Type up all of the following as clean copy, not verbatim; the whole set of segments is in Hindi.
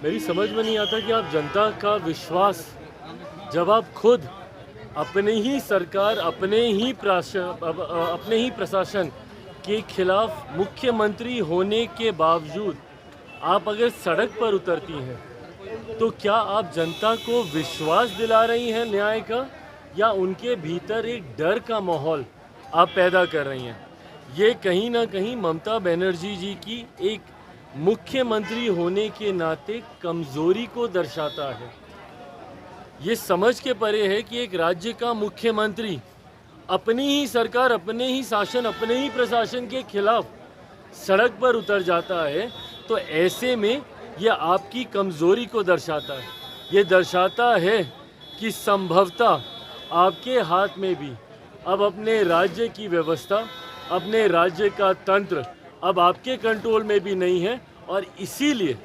मेरी समझ में नहीं आता कि आप जनता का विश्वास जब आप खुद अपने ही सरकार अपने ही प्रशासन के खिलाफ मुख्यमंत्री होने के बावजूद आप अगर सड़क पर उतरती हैं तो क्या आप जनता को विश्वास दिला रही हैं न्याय का, या उनके भीतर एक डर का माहौल आप पैदा कर रही हैं। ये कहीं ना कहीं ममता बनर्जी जी की एक मुख्यमंत्री होने के नाते कमज़ोरी को दर्शाता है। ये समझ के परे है कि एक राज्य का मुख्यमंत्री अपनी ही सरकार अपने ही शासन अपने ही प्रशासन के खिलाफ सड़क पर उतर जाता है, तो ऐसे में यह आपकी कमज़ोरी को दर्शाता है। ये दर्शाता है कि संभवतः आपके हाथ में भी अब अपने राज्य की व्यवस्था, अपने राज्य का तंत्र अब आपके कंट्रोल में भी नहीं है, और इसीलिए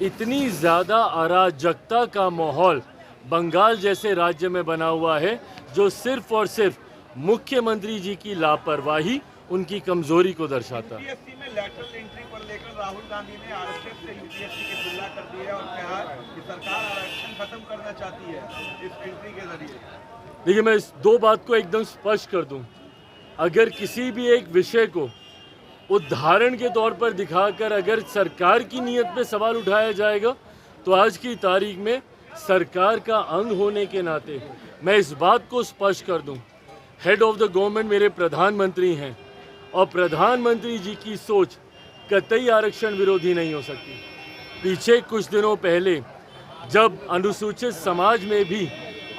इतनी ज़्यादा अराजकता का माहौल बंगाल जैसे राज्य में बना हुआ है, जो सिर्फ और सिर्फ मुख्यमंत्री जी की लापरवाही उनकी कमजोरी को दर्शाता है। यूपीएससी में लैटरल एंट्री पर लेकर राहुल गांधी ने आरक्षण से यूपीएससी की तुलना कर दी है और कहा कि सरकार आरक्षण खत्म करना चाहती है इस एंट्री के जरिए। देखिए, मैं इस दो बात को एकदम स्पष्ट कर दूं। अगर किसी भी एक विषय को उदाहरण के तौर पर दिखाकर अगर सरकार की नीयत पे सवाल उठाया जाएगा, तो आज की तारीख में सरकार का अंग होने के नाते मैं इस बात को स्पष्ट कर दूं, हेड ऑफ द गवर्नमेंट मेरे प्रधानमंत्री हैं, और प्रधानमंत्री जी की सोच कतई आरक्षण विरोधी नहीं हो सकती। पीछे कुछ दिनों पहले जब अनुसूचित समाज में भी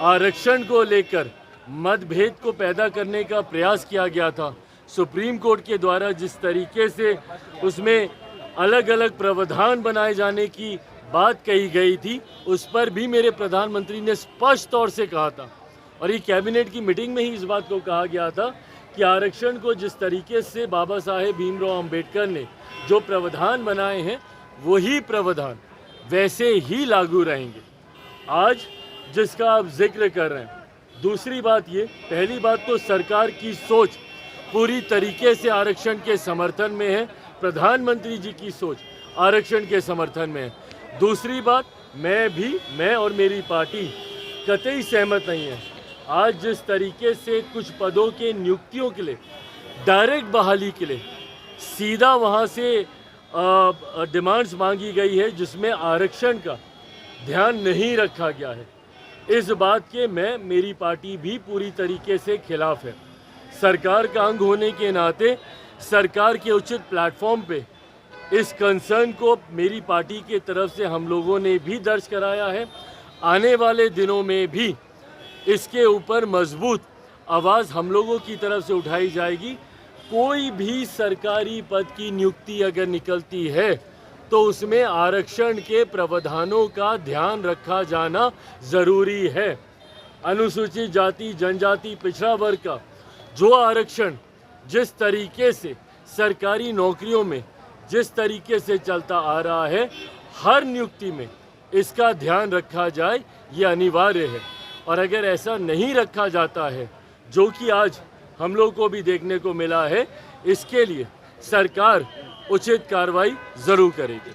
आरक्षण को लेकर मतभेद को पैदा करने का प्रयास किया गया था, सुप्रीम कोर्ट के द्वारा जिस तरीके से उसमें अलग अलग प्रावधान बनाए जाने की बात कही गई थी, उस पर भी मेरे प्रधानमंत्री ने स्पष्ट तौर से कहा था, और ये कैबिनेट की मीटिंग में ही इस बात को कहा गया था कि आरक्षण को जिस तरीके से बाबा साहेब भीमराव अंबेडकर ने जो प्रावधान बनाए हैं, वही प्रावधान वैसे ही लागू रहेंगे। आज जिसका आप जिक्र कर रहे हैं, दूसरी बात ये, पहली बात तो सरकार की सोच पूरी तरीके से आरक्षण के समर्थन में है, प्रधानमंत्री जी की सोच आरक्षण के समर्थन में है। दूसरी बात, मैं और मेरी पार्टी कतई सहमत नहीं है आज जिस तरीके से कुछ पदों के नियुक्तियों के लिए डायरेक्ट बहाली के लिए सीधा वहां से डिमांड्स मांगी गई है, जिसमें आरक्षण का ध्यान नहीं रखा गया है। इस बात के मेरी पार्टी भी पूरी तरीके से खिलाफ है। सरकार का अंग होने के नाते सरकार के उचित प्लेटफॉर्म पे इस कंसर्न को मेरी पार्टी के तरफ से हम लोगों ने भी दर्ज कराया है। आने वाले दिनों में भी इसके ऊपर मजबूत आवाज़ हम लोगों की तरफ से उठाई जाएगी। कोई भी सरकारी पद की नियुक्ति अगर निकलती है तो उसमें आरक्षण के प्रावधानों का ध्यान रखा जाना ज़रूरी है। अनुसूचित जाति, जनजाति, पिछड़ा वर्ग का जो आरक्षण जिस तरीके से सरकारी नौकरियों में जिस तरीके से चलता आ रहा है, हर नियुक्ति में इसका ध्यान रखा जाए, ये अनिवार्य है। और अगर ऐसा नहीं रखा जाता है, जो कि आज हम लोग को भी देखने को मिला है, इसके लिए सरकार उचित कार्रवाई ज़रूर करेगी।